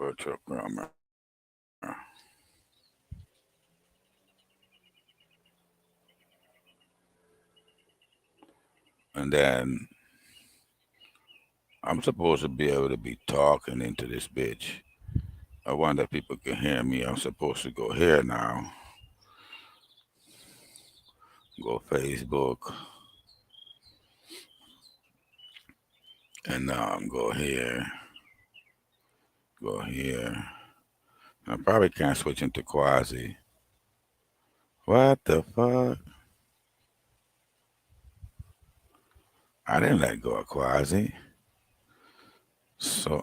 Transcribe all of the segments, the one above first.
virtual grammar. And then I'm supposed to be able to be talking into this bitch. I wonder if people can hear me. I'm supposed to go here now. Go Facebook. And go here. Go here. I probably can't switch into quasi. What the fuck? I didn't let go of quasi. So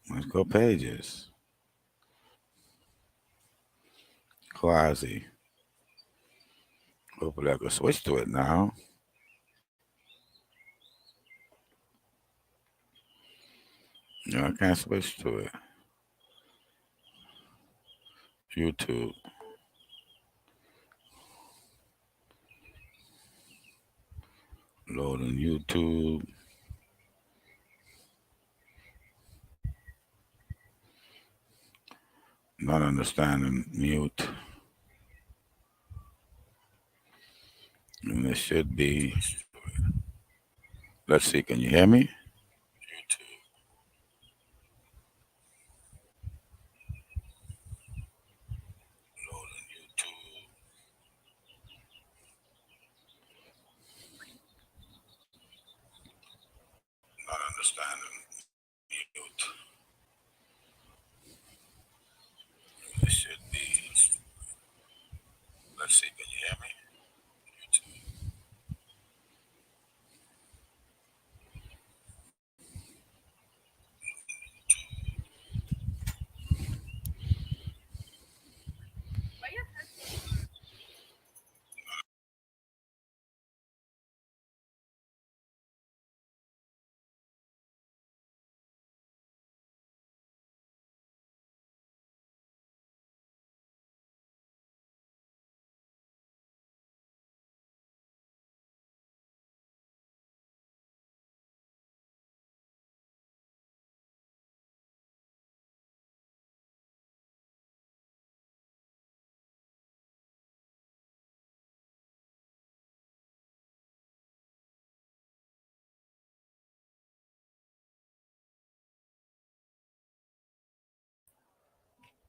let's go pages. Quasi. Hopefully I can switch to it now. No, I can't switch to it. YouTube. Loading YouTube. Not understanding mute. And this should be. Let's see, can you hear me? YouTube. Loading YouTube. Not understanding mute. This should be. Let's see, can you hear me? YouTube.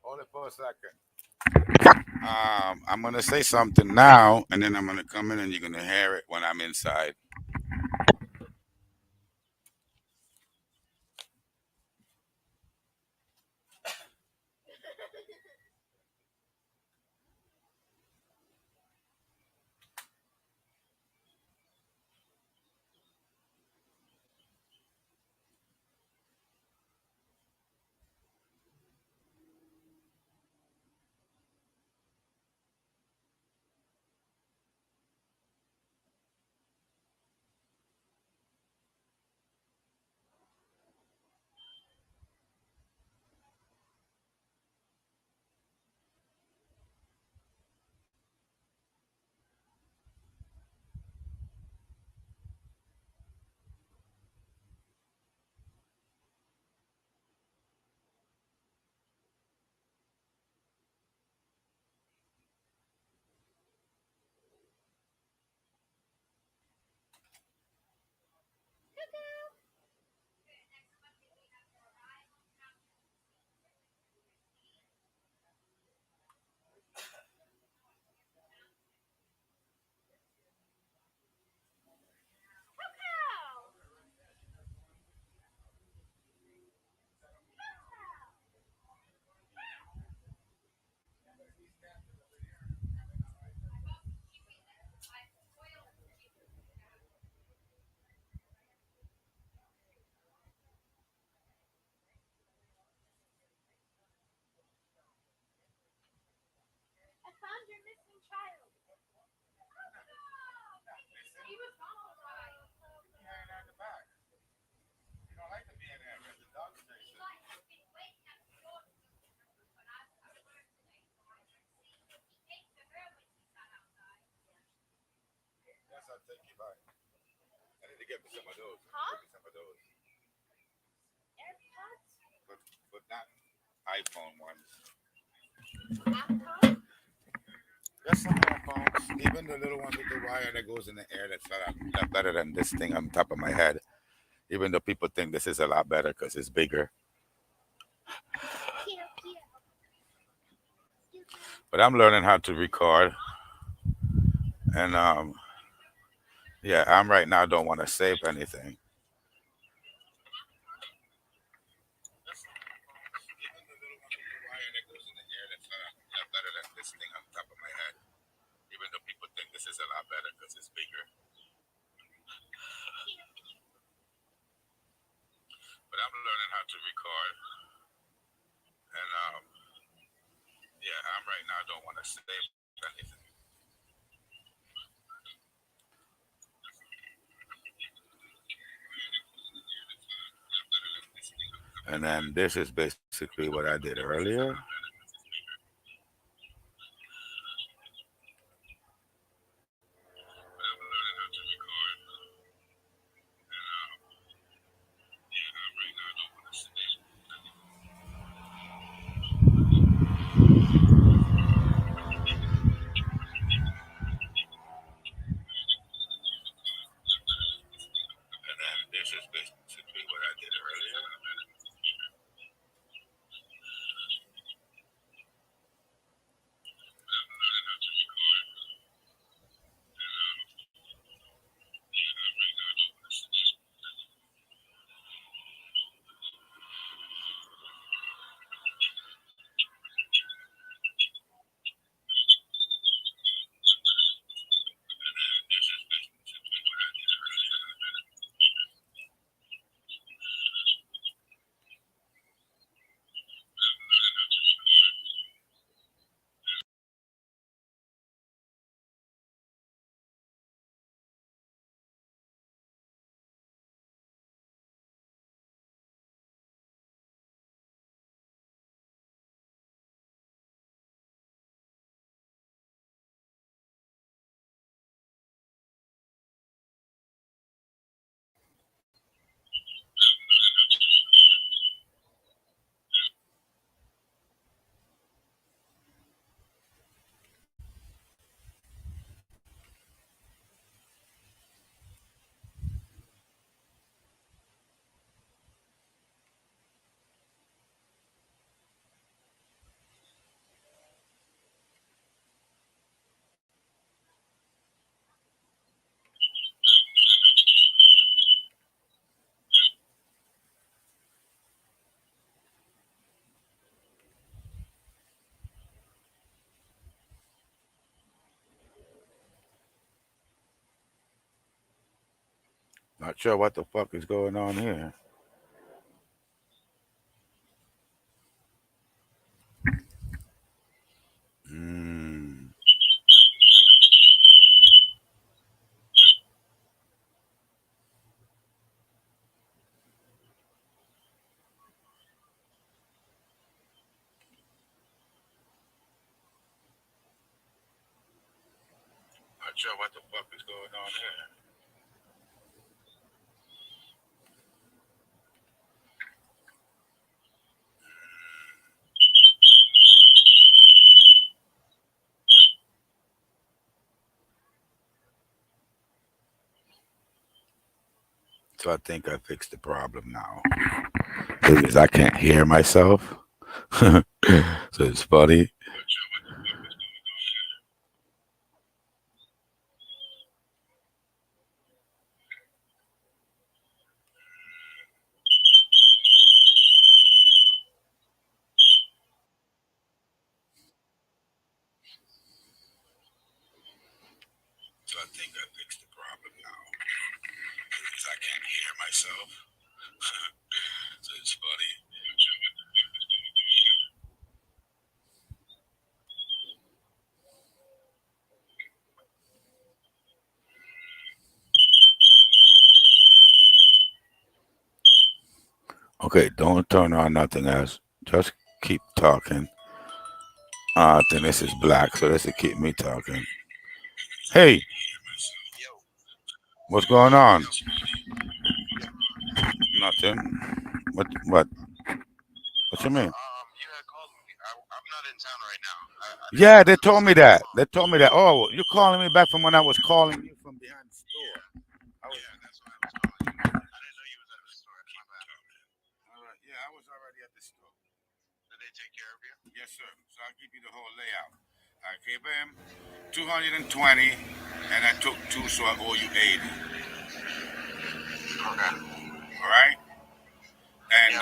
Hold it for a second. I'm gonna say something now, and then I'm gonna come in, and you're gonna hear it when I'm inside. Yes, I'll take you back. I need to get me some of those. Huh? Get me some of those. But not iPhone ones. Just some iPhones, even the little ones with the wire that goes in the air. That's a lot better than this thing on top of my head. Even though people think this is a lot better because it's bigger, but I'm learning how to record, and yeah, I'm right now don't want to save anything. Even the little one with the wire that goes in the air, that's a lot better than this thing on top of my head. Even though people think this is a lot better because it's bigger, but I'm learning how to record, and yeah, I'm right now don't want to save anything. And then this is basically what I did earlier. And then this is basically what I did earlier. Not sure what the fuck is going on here. Mm. Not sure what the fuck is going on here. So I think I fixed the problem now. Because I can't hear myself. So it's funny. So I think I fixed the problem now. Because I can't hear myself. So it's funny. Okay, don't turn on nothing else. Just keep talking. I think this is black, so this will keep me talking. Hey, what's going on? Nothing. What? What? What you mean? not in town right now. Yeah, they told me that. They told me that. Oh, you're calling me back from when I was calling you from behind the store. Yeah, that's why I was calling you. I didn't know you was at the store. My bad. All right. Yeah, I was already at the store. Did they take care of you? Yes, sir. So I'll give you the whole layout. I gave him 220, and I took 2, so I owe you 80. Okay. All right. And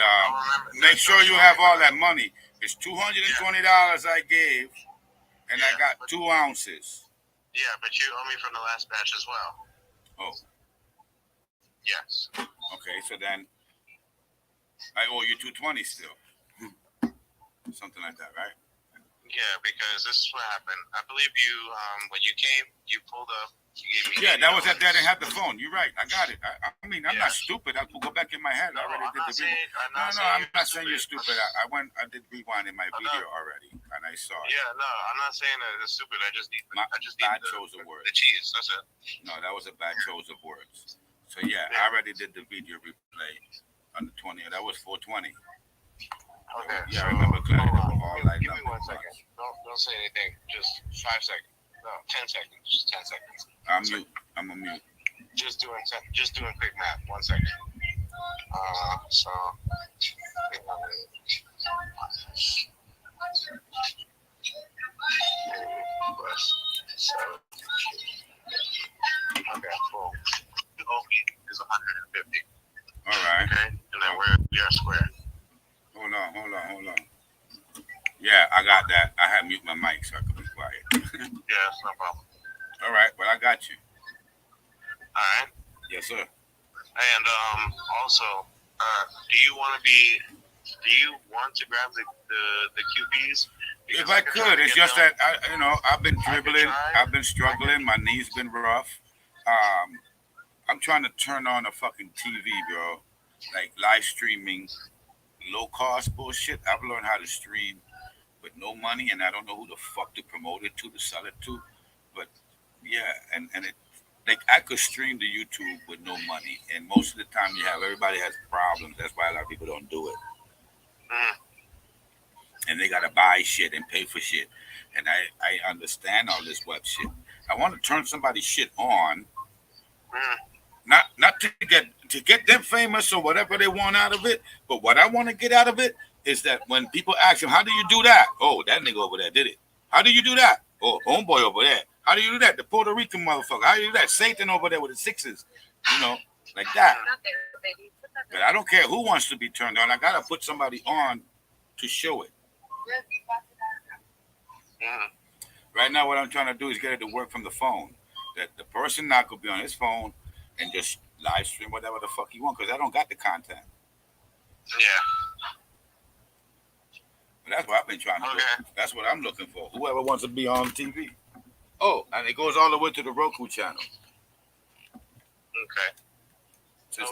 make sure you have all that money. It's $220 I gave, and I got 2 ounces. Yeah, but you owe me from the last batch as well. Oh. Yes. Okay, so then I owe you 220 still. Something like that, right? Yeah, because this is what happened. I believe you, when you came, you pulled up. You gave me. Yeah, that was at that. They had the phone. You're right. I got it. I mean, I'm not stupid. I could go back in my head. No, I already did the rewind. I'm not saying you're stupid. I did rewind in my video already, and I saw it. Yeah, no, I'm not saying that it's stupid. I just need bad choice of words. The cheese. That's it. No, that was a bad choice of words. So yeah, I already did the video replay on the 20th. That was 420. Okay. Yeah, I remember clearly. Give me 1 second. Don't say anything. Just 5 seconds. No, 10 seconds. Just 10 seconds. I'm a mute. Just doing quick math. 1 second. So. Okay, cool. The OP is 150. All right. Okay, and then we are square. Hold on. Yeah, I got that. I had mute my mic so I could be quiet. Yeah, that's no problem. All right, well, I got you. All right. Yes, sir. And also, do you want to grab the QPs? Because if I could, it's just that I've been dribbling, I've been struggling, my knee's been rough. I'm trying to turn on a fucking TV, bro, like live streaming, low cost bullshit. I've learned how to stream with no money, and I don't know who the fuck to promote it to sell it to, but yeah, and it. Like I could stream to YouTube with no money, and most of the time everybody has problems. That's why a lot of people don't do it. And they gotta buy shit and pay for shit. And I understand all this web shit. I want to turn somebody's shit on, not to get them famous or whatever they want out of it. But what I want to get out of it is that when people ask him, "How do you do that?" Oh, that nigga over there did it. How do you do that? Oh, homeboy over there. How do you do that? The Puerto Rican motherfucker. How do you do that? Satan over there with the sixes. Like that. But I don't care who wants to be turned on. I gotta put somebody on to show it. Right now, what I'm trying to do is get it to work from the phone. That the person now could be on his phone and just live stream whatever the fuck he wants, because I don't got the content. Yeah. But that's what I've been trying to do. That's what I'm looking for. Whoever wants to be on TV. Oh, and it goes all the way to the Roku channel. Okay. So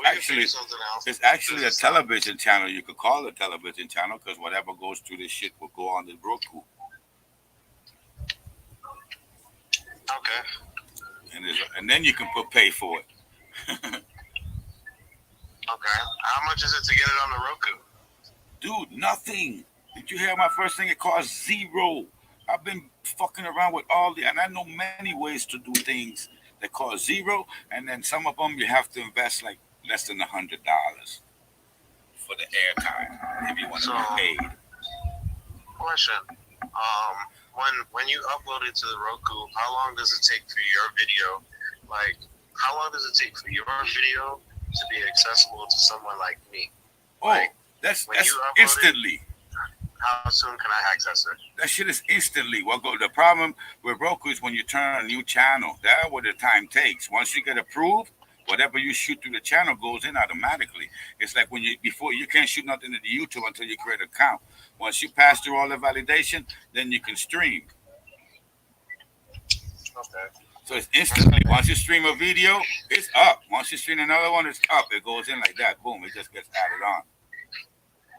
it's actually a television channel. You could call it a television channel because whatever goes through this shit will go on the Roku. Okay. And then you can pay for it. Okay. How much is it to get it on the Roku? Dude, nothing. Did you hear my first thing? It costs $0. I've been fucking around with and I know many ways to do things that cost $0, and then some of them you have to invest like less than $100 for the airtime if you want to be paid. Question: when you upload it to the Roku, how long does it take for your video? Like, how long does it take for your video to be accessible to someone like me? Oh, like, that's instantly. How soon can I access it? That shit is instantly. The problem with Roku is when you turn a new channel. That's what the time takes. Once you get approved, whatever you shoot through the channel goes in automatically. It's like before you can't shoot nothing to the YouTube until you create an account. Once you pass through all the validation, then you can stream. Okay. So it's instantly. Once you stream a video, it's up. Once you stream another one, it's up. It goes in like that. Boom. It just gets added on.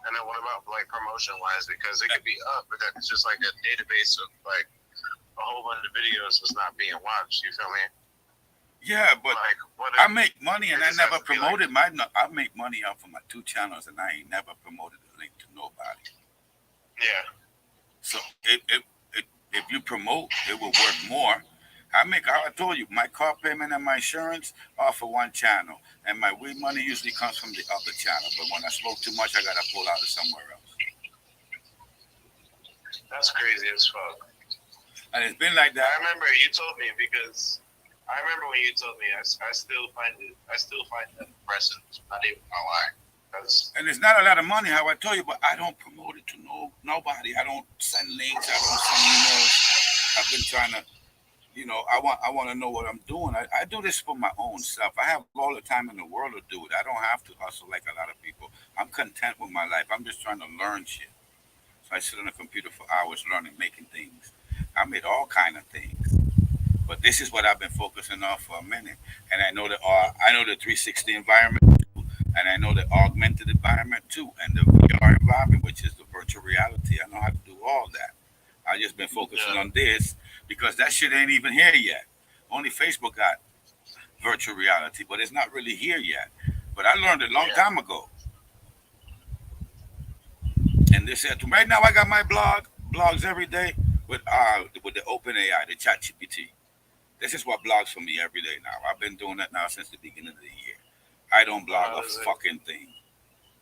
And then what about like promotion wise? Because it could be up, but then it's just like a database of like a whole bunch of videos is not being watched. You feel me? Yeah, but like, I make money and I never promoted I make money off of my 2 channels and I ain't never promoted a link to nobody. Yeah. So if you promote, it will work more. I told you, my car payment and my insurance are for one channel, and my weed money usually comes from the other channel. But when I smoke too much, I gotta pull out of somewhere else. That's crazy as fuck. And it's been like I that. remember you told me because I remember when you told me. I still find it. I still find that impressive. Not even gonna lie. Because And it's not a lot of money, how I told you, but I don't promote it to nobody. I don't send links. I don't send emails. I've been trying to, I want to know what I'm doing. I do this for my own self. I have all the time in the world to do it. I don't have to hustle like a lot of people. I'm content with my life. I'm just trying to learn shit. So I sit on the computer for hours learning, making things. I made all kind of things. But this is what I've been focusing on for a minute. And I know the 360 environment too, and I know the augmented environment too, and the VR environment, which is the virtual reality. I know how to do all that. I just been focusing yeah, on this because that shit ain't even here yet. Only Facebook got virtual reality, but it's not really here yet. But I learned it a long yeah. time ago. And they said right now I got my blogs every day with the open AI, the chat GPT. This is what blogs for me every day now. I've been doing that now since the beginning of the year. I don't But blog a fucking thing.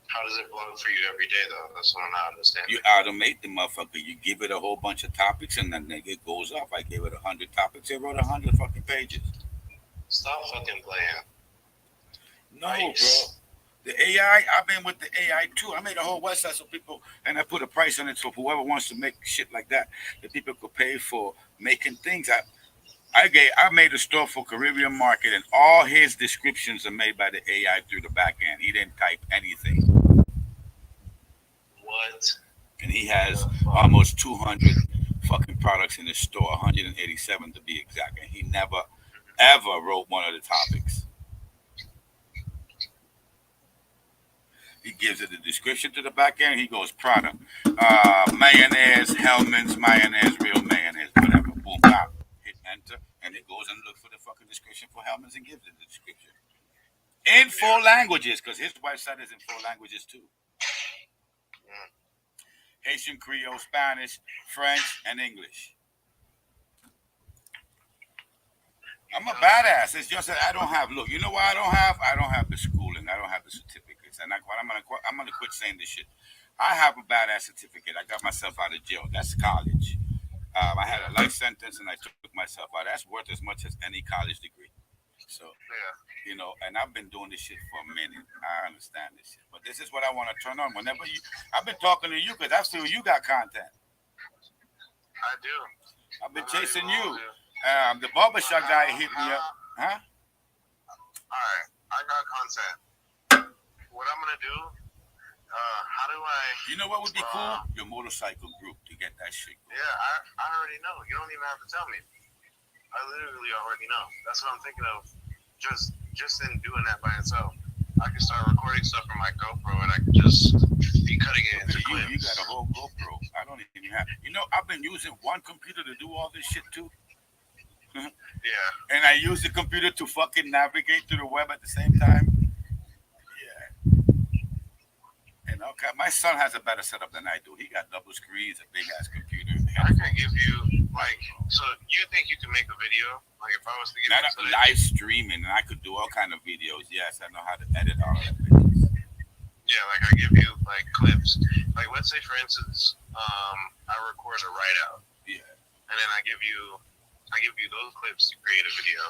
how does it blow for you every day though? That's what I'm not You understanding. automate the motherfucker. You give it a whole bunch of topics and then it goes up. I gave it 100 topics. It wrote 100 fucking pages. Stop fucking playing. No, bro. Nice. The AI, I've been with the AI too. I made a whole website so people, and I put a price on it so whoever wants to make shit like that, the people could pay for making things. I made a store for Caribbean Market, and all his descriptions are made by the AI through the back end. He didn't type anything, What and he the has fuck? almost 200 fucking products in his store, 187 to be exact. And he never ever wrote one of the topics. He gives it a description to the back end. He goes product, mayonnaise, Hellman's mayonnaise, real mayonnaise, whatever. Boom, bam. Hit enter, and it goes and looks for the fucking description for Hellman's and gives it the description in four Yeah. languages, because his website is in four languages too: Mm. Haitian Creole, Spanish, French, and English. I'm a Yeah. badass. It's just that I don't have. Look, you know why I don't have? I don't have the schooling. I don't have the certificates. And I'm gonna quit saying this shit. I have a badass certificate. I got myself out of jail. That's college. I had a Yeah. life sentence and I took myself out. That's worth as much as any college degree. So, Yeah. and I've been doing this shit for a minute. I understand this shit. But this is what I want to turn on. I've been talking to you because I feel you got content. I do. I've been I'm not even chasing gonna you. hold you. The But barbershop guy how? hit me up. How? Huh? All right. I got content. What I'm gonna do? How do I? You know what would be cool? Uh, Your motorcycle group to get that shit going. yeah. I already know. You don't even have to tell me. I literally already know. That's what I'm thinking of. Just in doing that by itself, I can start recording stuff from my GoPro, and I can just be cutting it Look into at you. You got a clips. whole GoPro. I don't even have. I've been using one computer to do all this shit too. Yeah. And I use the computer to fucking navigate through the web at the same time. Yeah. And okay, my son has a better setup than I do. He got double screens, a big ass computer, I could give headphones, you like. microphone. So you think you can make a video? Like if I was to give Not you a today? live streaming, and I could do all kind of videos. Yes, I know how to edit all of that bitches. Yeah, like I give you like clips. Like let's say for instance, I record a write out, Yeah. and then I give you those clips to create a video.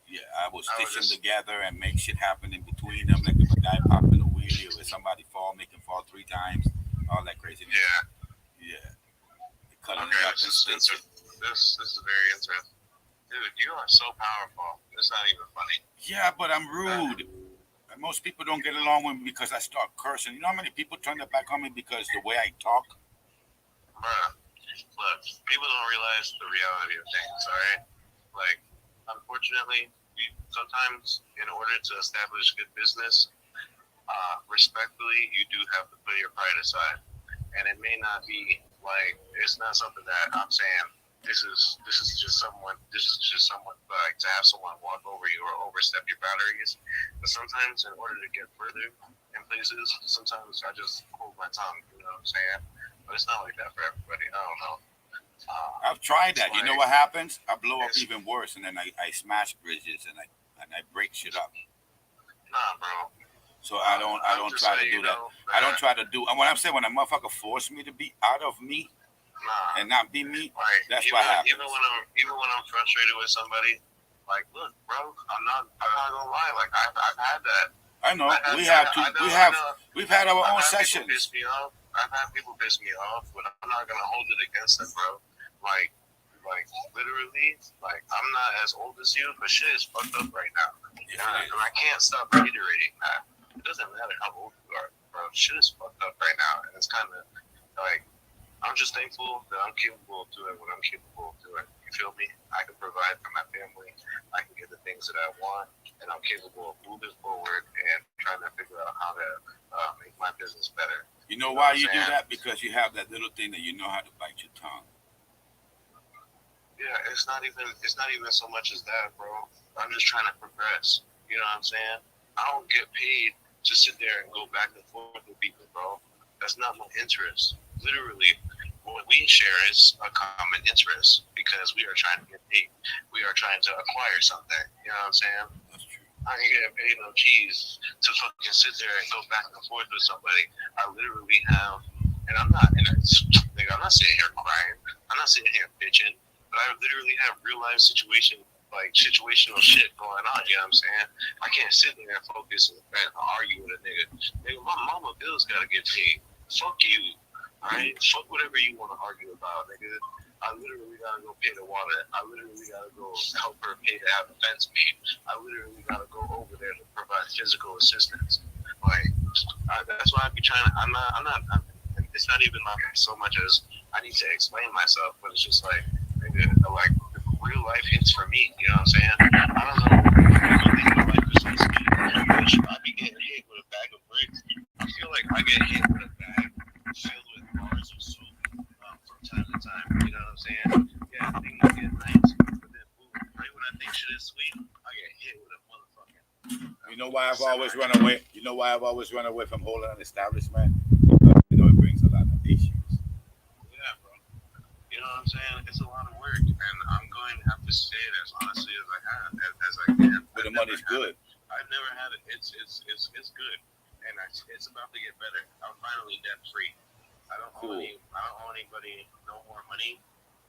Yeah, I will I would stitch them just together and make shit happen in between them. Like if a guy popped in a wheelie or if somebody fall, make him fall 3 times, all that craziness. yeah. Yeah, cutting it Okay, up and stitch it. this is very interesting. Dude, you are so powerful. It's not even funny. Yeah, but I'm Uh, rude. And most people don't get along with me because I start cursing. You know how many people turn their back on me because the way I talk? bruh, look, people don't realize the reality of things, alright? Like, unfortunately, sometimes in order to establish good business, respectfully, you do have to put your pride aside. And it may not be like, it's not something that I'm saying, this is just someone like to have someone walk over you or overstep your boundaries. But sometimes in order to get further in places, sometimes I just hold my tongue, you know what I'm saying? But it's not like that for everybody. I don't know. I've tried It's that. You know like what happens? I blow up it's even worse, and then I smash bridges and I break shit up. nah, bro. So I I'm don't just try to letting do you that. know I don't that try to do. And when I'm saying when a motherfucker force me to be out of me nah. and not be me, Like that's what happens. even when I'm frustrated with somebody, like look, bro, I'm not gonna lie. Like I've had that. I know I know we've had our I've own had people piss sessions. me off. I've had people piss me off, but I'm not gonna hold it against them, bro. Like like literally, like I'm not as old as you, but shit is fucked up right now, Yes, it and is. I can't stop reiterating that. It doesn't matter how old you are, bro. Shit is fucked up right now, and it's kind of like I'm just thankful that I'm capable of doing what I'm capable of doing. You feel me? I can provide for my family. I can get the things that I want, and I'm capable of moving forward and trying to figure out how to make my business better. You You know know what why I'm you do saying? that? Because you have that little thing that you know how to bite your tongue. Yeah, it's not even so much as that, bro. I'm just trying to progress. You know what I'm saying? I don't get paid to sit there and go back and forth with people, bro. That's not my interest. Literally, what we share is a common interest because we are trying to get paid. We are trying to acquire something. You know what I'm saying? That's true. I ain't getting paid no cheese to fucking sit there and go back and forth with somebody. I literally have, and I'm not, and it's, nigga, I'm not sitting here crying. I'm not sitting here bitching, but I literally have real life like situational shit going on. You know what I'm saying? I can't sit there and focus and argue with a nigga. Nigga, my mama bills gotta get paid. Fuck you. Alright? Fuck whatever you want to argue about, nigga. I literally gotta go pay the water. I literally gotta go help her pay to have the fence made. I literally gotta go over there to provide physical assistance. Like, that's why I be trying to. It's not even like so much as I need to explain myself, but it's just like, nigga, like real life hits for me. You know what I'm saying? I don't know what people think my life is supposed to be, but I be getting hit with a bag of bricks. I feel like I get hit with a bag filled with bars of soap from time to time. You know what I'm saying? Yeah, things get nice, but then boom, right when I think shit is sweet, I get hit with a motherfucking You know why I've semi. always run away? You know why I've always run away from holding an establishment? Because you know it brings a lot of issues. Yeah, bro. You know what I'm saying? It's a lot of work, and I'm going to have to say it as honestly as I can, as I can. But the money's good. I've never had it. It's good, and it's about to get better. I'm finally debt free. Cool. I don't owe anybody no more money.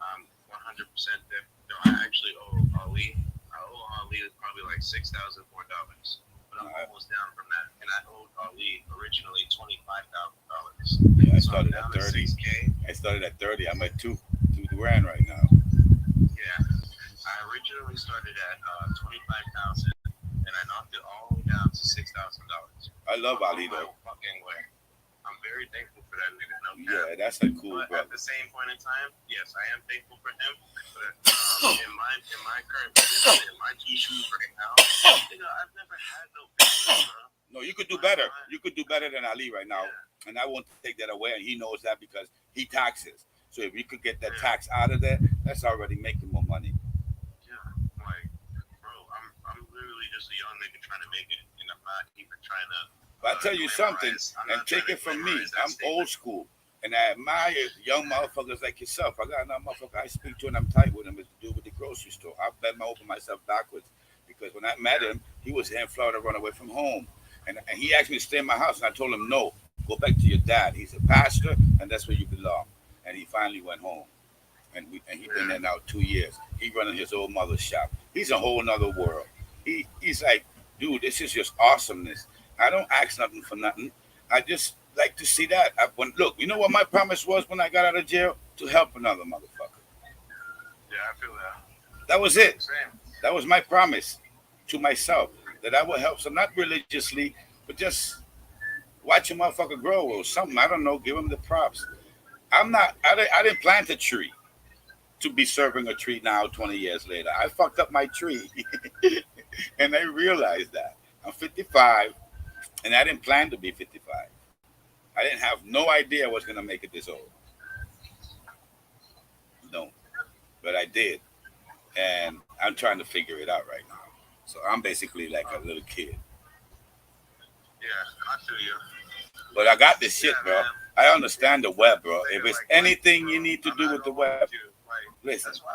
I'm 100% debt. No, I actually owe Ali. I owe Ali probably like $6,000 more, but I'm I, almost down from that. And I owed Ali originally $25,000, yeah, I so I'm started at down to 30. 6K. I started at 30. I'm at two grand right now. Yeah, I originally started at 25,000, and I knocked it all the way down to $6,000. I I'm love on Ali my though. fucking way. I'm very thankful for that nigga, no cap. Yeah, that's a cool But at brother. the same point in time, yes, I am thankful for him. But in my current position, in my two shoes right now, nigga, I've never had no business, bro. No, you could do My better. my You could do better than Ali right now, yeah and I won't take that away. And he knows that because he taxes. So if you could get that yeah tax out of there, that's already making more money. yeah. Like, bro, I'm literally just a young nigga trying to make it, and I'm not even trying to But I tell you something, glamorize. I'm and not trying take to it from me. glamorize that I'm old statement. school, and I admire young motherfuckers like yourself. I got another motherfucker I speak to, and I'm tight with him. It's to do with the grocery store. I bent my over myself backwards because when I met Yeah him, he was here in Florida, run away from home, and he asked me to stay in my house, and I told him no, go back to your dad. He's a pastor, and that's where you belong. And he finally went home, and he been yeah there now 2 years. He running his old mother's shop. He's a whole nother world. He's like, dude, this is just awesomeness. I don't ask nothing for nothing. I just like to see that. Look, you know what my promise was when I got out of jail? To help another motherfucker. yeah. I feel that. That was it. Same. That was my promise to myself that I would help some, not religiously, but just watch a motherfucker grow or something. I don't know. Give him the props. I'm not. I didn't plant a tree to be serving a tree now 20 years later. I fucked up my tree, and I realized that. I'm 55, and I didn't plan to be 55. I didn't have no idea I was gonna make it this old. No, but I did, and I'm trying to figure it out right now. So I'm basically like a little kid. Yeah, I feel you. But I got this Yeah, shit, bro. man. I understand the web, bro. If Nigga, it's like, anything bro, you need to I'm do not with the gonna web, hold you. Listen. That's why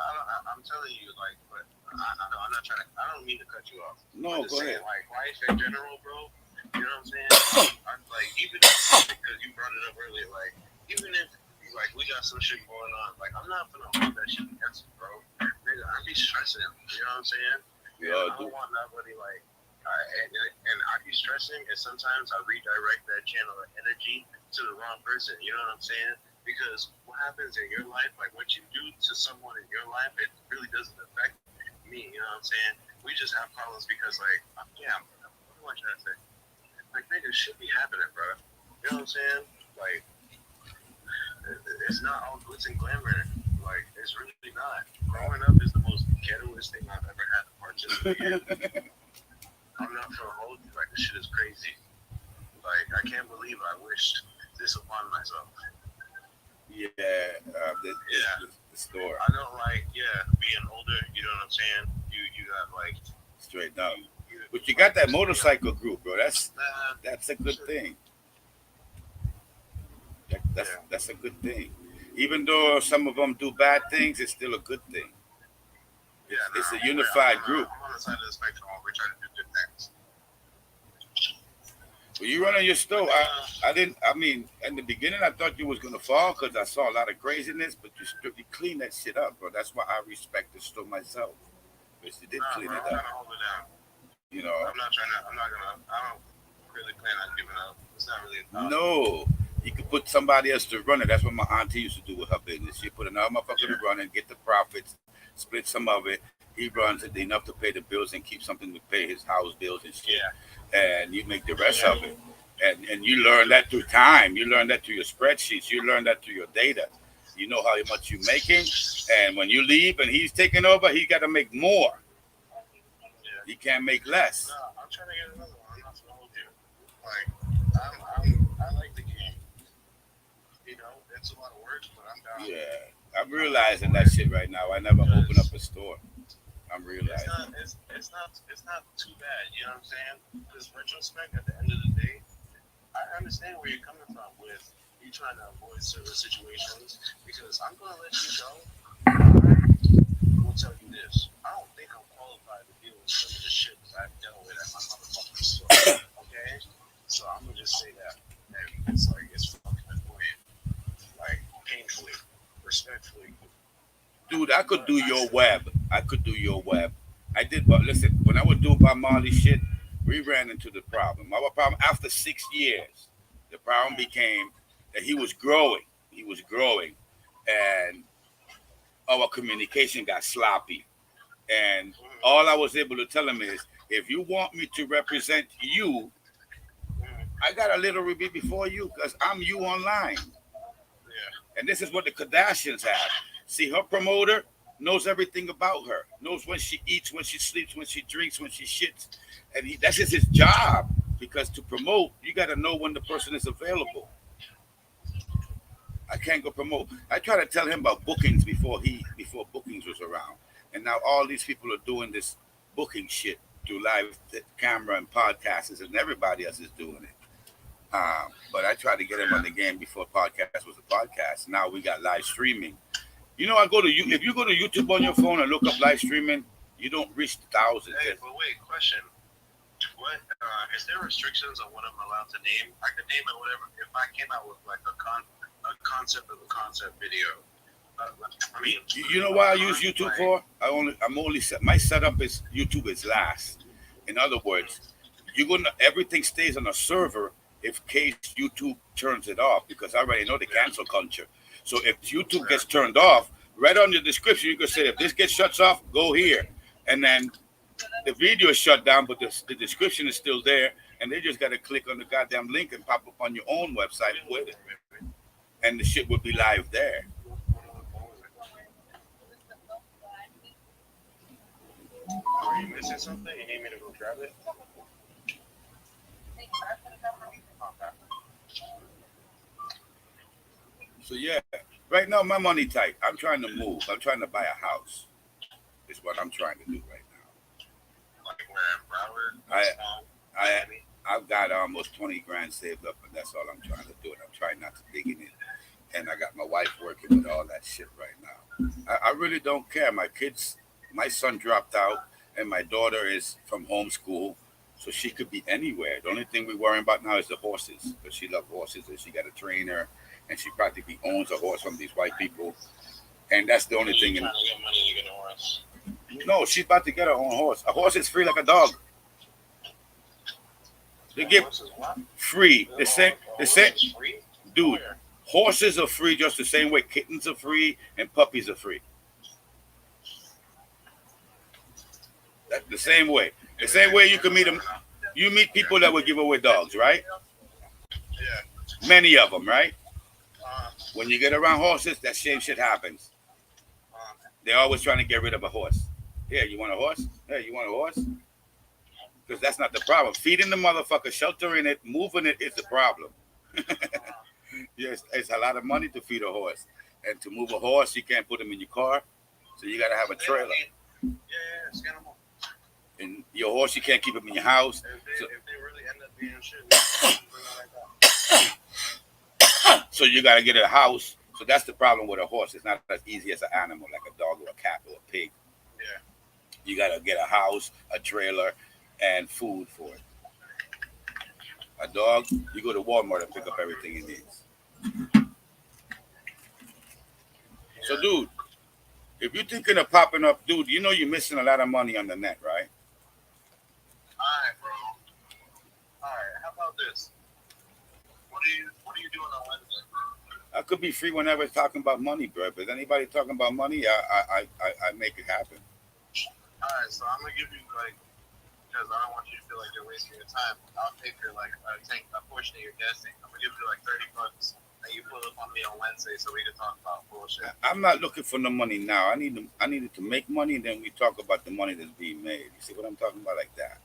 I'm telling you, like, but I'm not trying to. I don't mean to cut you off. No, I'm just go saying, ahead. like, life in general, bro. You know what I'm saying? I'm like, even if, because you brought it up earlier, like, even if like we got some shit going on, like, I'm not gonna hold that shit against you, bro. Nigga, I be stressing. You know what I'm saying? We And all I do. don't want nobody like. And I be stressing, and sometimes I redirect that channel of energy to the wrong person. You know what I'm saying? Because what happens in your life, like what you do to someone in your life, it really doesn't affect me. You know what I'm saying? We just have problems because, like, yeah, what am I trying to say? Like, nigga, shit be happening, bro. You know what I'm saying? Like, it's not all glitz and glamour. Like, it's really not. Growing up is the most ghettoest thing I've ever had to participate in. I'm not gonna hold you. Like, this shit is crazy. Like, I can't believe I wished this upon myself. Yeah, Yeah. the store. I don't like, yeah, being older. You know what I'm saying? You got like, Straight up. you But you got like that just being, motorcycle group, bro. nah, That's a good shit, thing. yeah, That's a good thing. Even though some of them do bad things, it's still a good thing. yeah. It's Nah, a unified group. I'm on the side of the spectrum where we're trying to do good things. When you run on your But stove, I didn't. I mean, in the beginning, I thought you was gonna fall because I saw a lot of craziness, but you strictly clean that shit up, bro. That's why I respect the store myself, because you did nah, clean bro, it I'm up. trying to hold it down. You know, I'm not trying to. I'm not gonna. I don't really plan on giving up. It's not really a thought. no, you could put somebody else to run it. That's what my auntie used to do with her business. She put another motherfucker to Yeah, run it, get the profits, split some of it. He runs it enough to pay the bills and keep something to pay his house bills and shit. yeah, And you make the rest yeah. of it. And you learn that through time. You learn that through your spreadsheets. You learn that through your data. You know how much you're making. And when you leave and he's taking over, he got to make more. Yeah. He can't make less. No, I'm trying to get another one. I'm not gonna hold you. Like, I like the game. You know, it's a lot of work, but I'm down. Yeah. I'm I'm down realizing for that it shit right now. I never open up because a store. I'm it's realizing. not it's not too bad. You know what I'm saying? Because retrospect, at the end of the day, I understand where you're coming from with you trying to avoid certain situations. Because I'm gonna let you know, I will tell you this. I don't think I'm qualified to deal with some of the shit that I've dealt with at my motherfucking store. Okay? So I'm gonna just say that. And it's like it's fucking annoying. Like painfully, respectfully. Dude, I could But do I your still web. I could do your web. I did, but listen, when I was doing Bob Marley shit, we ran into the problem. Our problem after 6 years, the problem became that he was growing. He was growing, and our communication got sloppy. And all I was able to tell him is, if you want me to represent you, I got a little bit before you because I'm you online. yeah. And this is what the Kardashians have. See, her promoter knows everything about her, knows when she eats, when she sleeps, when she drinks, when she shits. And that's just his job. Because to promote, you got to know when the person is available. I can't go promote. I try to tell him about bookings before bookings was around. And now all these people are doing this booking shit through live camera and podcasts, and everybody else is doing it. But I tried to get him on the game before podcast was a podcast. Now we got live streaming. You know, I go to you. If you go to YouTube on your phone and look up live streaming, you don't reach the thousands. Hey, but wait, question. What is there restrictions on what I'm allowed to name? I could name it whatever. If I came out with like a concept of a concept video, I mean, You know why I use con YouTube like for? I'm only set. My setup is YouTube is last. In other words, you're gonna everything stays on a server if case YouTube turns it off because I already know the yeah, cancel culture. So if YouTube yeah, gets turned off, right on the description you can say if this gets shuts off, go here, and then the video is shut down, but the description is still there, and they just got to click on the goddamn link and pop up on your own website with it, maybe. and the shit will be live there. What was it? Are you missing something? You need me to go grab it? Okay. So yeah, right now my money tight. I'm trying to move. I'm trying to buy a house. Is what I'm trying to do right Like where in Broward, now. Small, I Miami. I've got almost 20 grand saved up, and that's all I'm trying to do. And I'm trying not to dig in it. And I got my wife working with all that shit right now. I really don't care. My son dropped out, and my daughter is from homeschool, so she could be anywhere. The only thing we're worrying about now is the horses, because she loves horses, and she got a trainer, and she practically owns a horse from these white people, and that's the only So thing. you trying to get money to get a horse? No, she's about to get her own horse. A horse is free like a dog. They A give horse is what? free. The same, A the horse same, is free? dude. Where? Horses are free just the same way kittens are free and puppies are free. The same way. The same way you can meet them. You meet people that will give away dogs, right? Yeah. Many of them, right? Uh, When you get around horses, that same shit happens. uh, They're always trying to get rid of a horse. Here, you want a horse? Here, you want a horse? Because that's not the problem. Feeding the motherfucker, sheltering it, moving it is the problem. Yes, it's a lot of money to feed a horse. And to move a horse, you can't put him in your car. So you got to have a trailer. yeah, scan them all. And your horse, you can't keep him in your house. If they really end up being shit, bring it like that. So you got to get a house. So that's the problem with a horse. It's not as easy as an animal like a dog or a cat or a pig. Yeah. You got to get a house, a trailer, and food for it. A dog, you go to Walmart and pick up everything it needs. So, dude, if you're thinking of popping up, dude, you know you're missing a lot of money on the net, right? Alright, bro. Alright, how about this? What are you doing on Wednesday? I could be free whenever it's talking about money, bro. But anybody talking about money, I make it happen. Alright, so I'm gonna give you like, because I don't want you to feel like you're wasting your time. I'll pay for like a portion of your gas tank. I'm gonna give you like $30, and you pull up on me on Wednesday so we can talk about bullshit. I'm not looking for no money now. I needed to make money, and then we talk about the money that's being made. You see what I'm talking about, like that?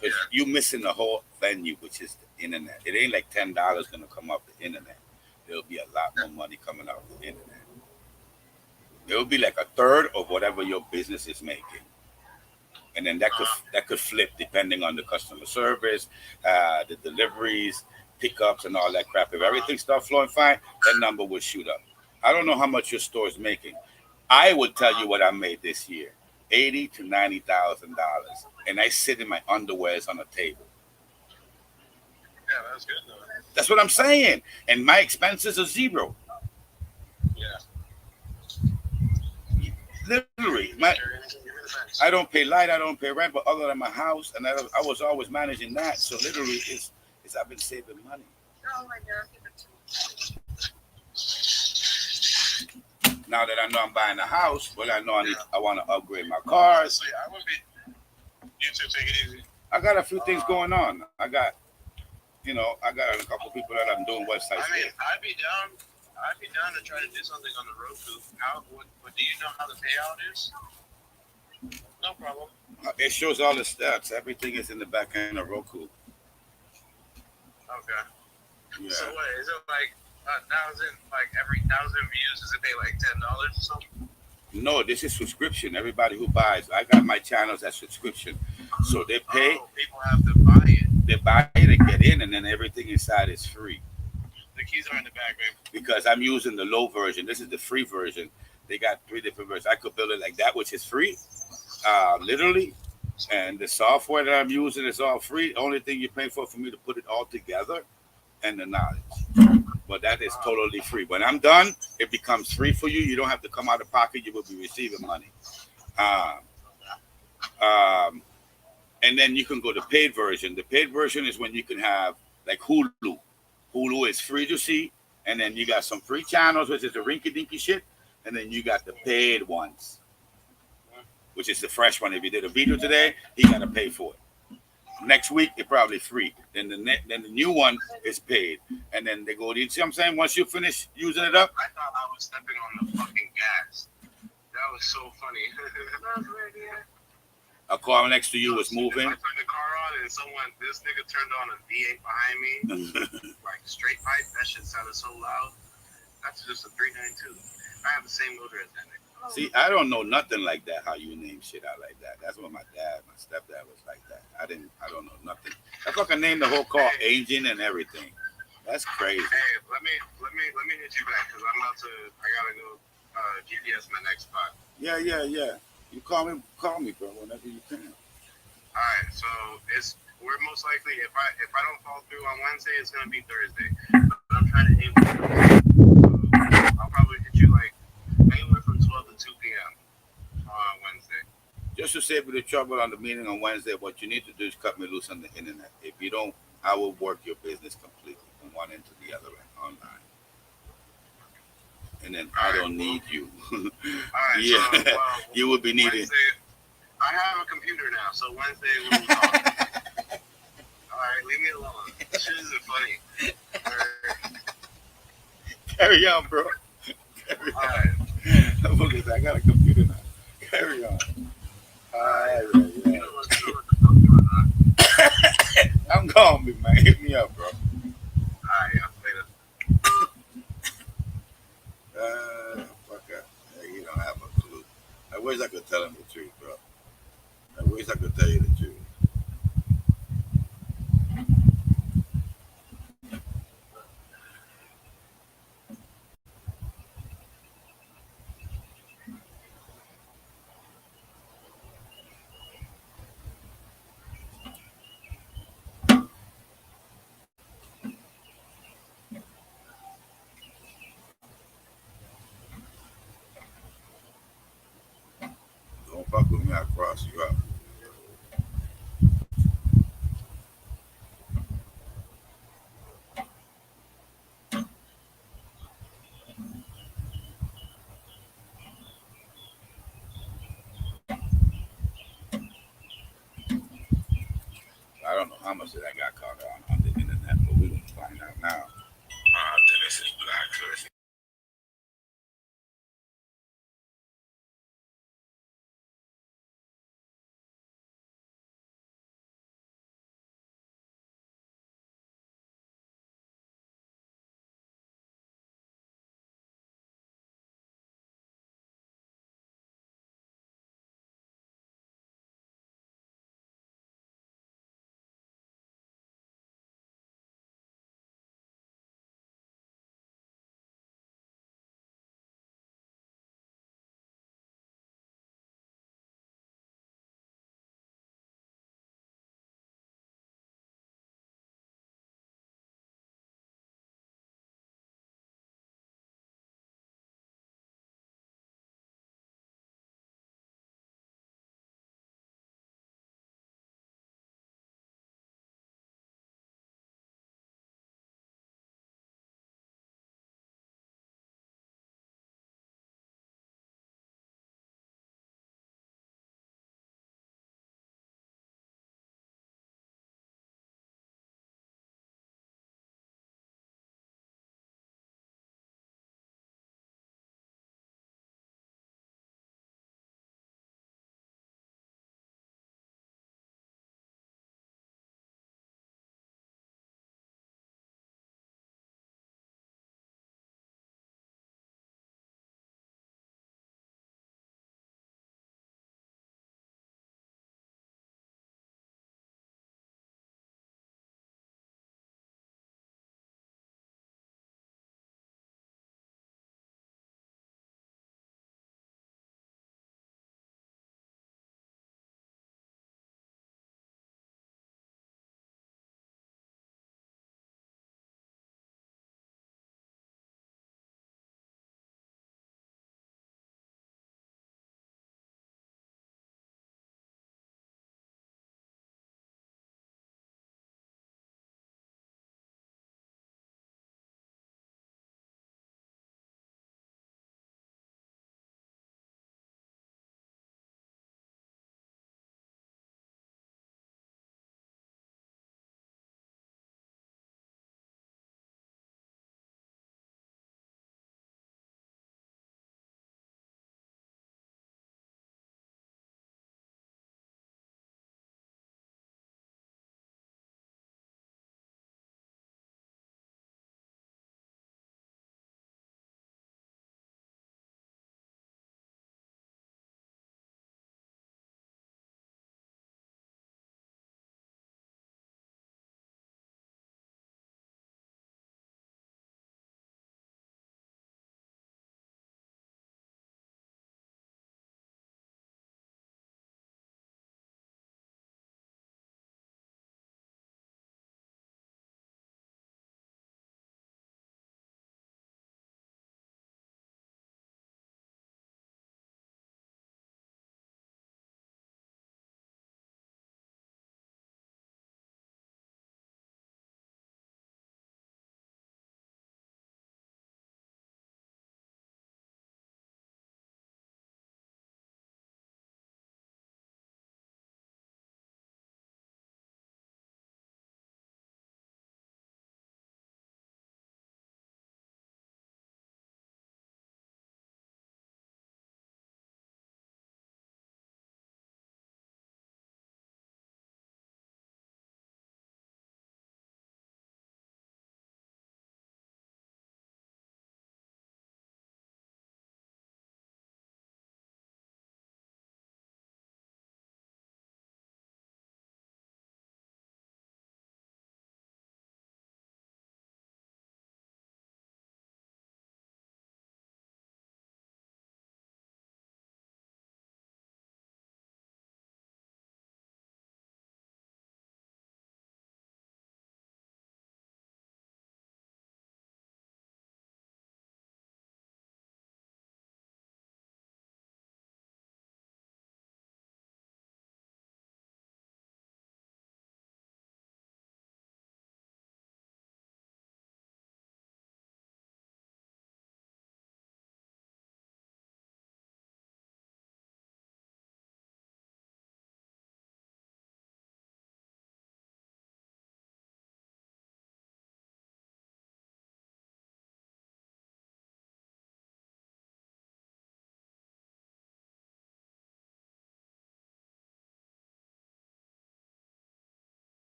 Because you missing the whole venue, which is the internet. It ain't like $10 gonna come off the internet. There'll be a lot more money coming off the internet. It'll be like a third of whatever your business is making, and then that could flip depending on the customer service, the deliveries, pickups, and all that crap. If everything starts flowing fine, that number will shoot up. I don't know how much your store is making. I would tell you what I made this year: $80,000 to $90,000, and I sit in my underwears on a table. Yeah, that's good though. That's what I'm saying. And my expenses are zero. Yeah. Literally, Thanks. I don't pay light, I don't pay rent, but other than my house, and I was always managing that. So literally, it's I've been saving money. Oh my God. Now that I know I'm buying a house, well, I know I want to upgrade my cars. Honestly, I would be. You two take it easy. I got a few things going on. I got a couple people that I'm doing websites I mean, with. I'd be down. I'd be down to try to do something on the Roku. What do you know how the payout is? No problem. It shows all the stats. Everything is in the back end of Roku. Okay. Yeah. So what is it like? Every 1,000 views, does it pay like $10 or something? No, this is subscription. Everybody who buys, I got my channels as subscription. So they pay, Oh, people have to buy it. they buy it and get in, and then everything inside is free. The keys are in the back, babe. Because I'm using the low version. This is the free version. They got 3 different versions. I could build it like that, which is free, literally. And the software that I'm using is all free. The only thing you're paying for me to put it all together and the knowledge. But that is totally free. When I'm done, it becomes free for you. You don't have to come out of pocket. You will be receiving money. And then you can go to paid version. The paid version is when you can have like Hulu. Hulu is free to see. And then you got some free channels, which is the rinky dinky shit. And then you got the paid ones, which is the fresh one. If you did a video today, you got to pay for it. Next week, it's probably free. Then the new one is paid. And then they go, you see what I'm saying? Once you finish using it up. I thought I was stepping on the fucking gas. That was so funny. A car next to you was moving. I turned the car on and this nigga turned on a V8 behind me. Like straight pipe. That shit sounded so loud. That's just a 392. I have the same motor as that nigga. See, I don't know nothing like that, how you name shit out like that. That's what my stepdad was like that. I don't know nothing. I fucking named the whole car engine and everything. That's crazy. Hey, let me hit you back because I gotta go GPS my next spot. Yeah. You call me, bro, whenever you can. All right, so we're most likely if I don't fall through on Wednesday, it's gonna be Thursday. But I'm trying to aim for Thursday. So I'll probably hit you like anywhere from 12 to 2 p.m. on Wednesday. Just to save you the trouble on the meeting on Wednesday, what you need to do is cut me loose on the internet. If you don't, I will work your business completely from one end to the other end online. And then All I right, don't well, need you. all right. So Yeah, well, you will be needed. Wednesday, I have a computer now, so Wednesday we will talk. All right, leave me alone. This shit isn't funny. All right. Carry on, bro. Carry All on. right. Because I got a computer now. Carry on. All right. Yeah. You know what the fuck going on. I'm calling me, man. Hit me up, bro. All right, yeah, later. Fuck up. Yeah, you don't have a clue. I wish I could tell him the truth, bro. I wish I could tell you the truth. Don't fuck with me, I'll cross you up. I don't know how much that I got caught on the internet, but we're going to find out now. Dennis is black.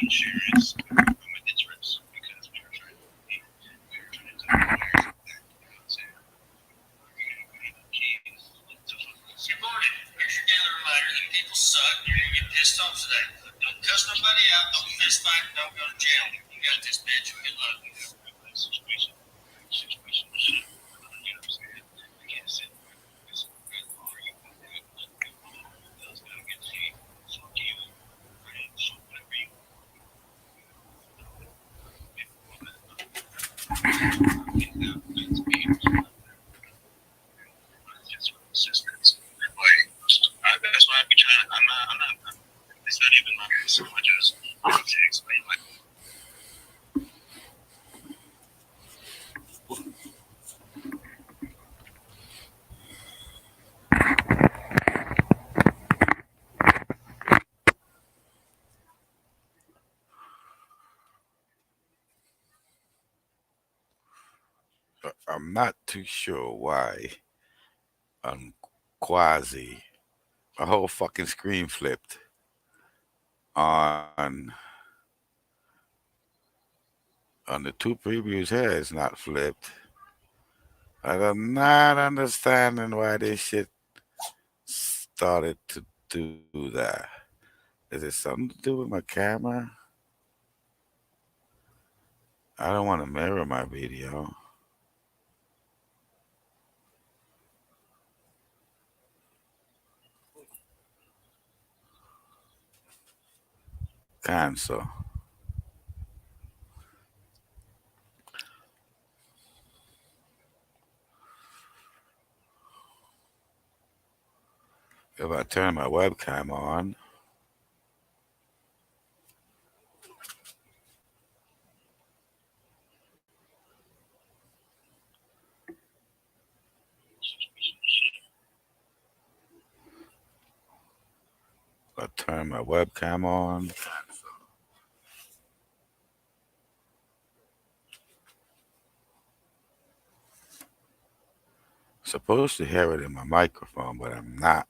insurance with interest because we were trying to tell the lawyers Good morning. Here's your daily reminder that people suck. You're gonna get pissed off today. Don't cuss nobody out. Don't fist fight. Don't go to jail. You got this, bitch. Good luck. Situation. Shit. You know what I'm saying? You can't sit there. It's good for you. Those gotta get paid. Fuck you. Right? So whatever you assistance. Like, that's why I be trying. I'm not. It's not even like so much as to explain. Like, I'm not too sure why on quasi my whole fucking screen flipped on the two previews here. It's not flipped. I'm not understanding why this shit started to do that. Is it something to do with my camera? I don't want to mirror my video. Cancel. If I turn my webcam on, if I turn my webcam on, supposed to hear it in my microphone, but I'm not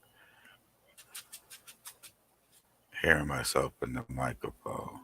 hearing myself in the microphone.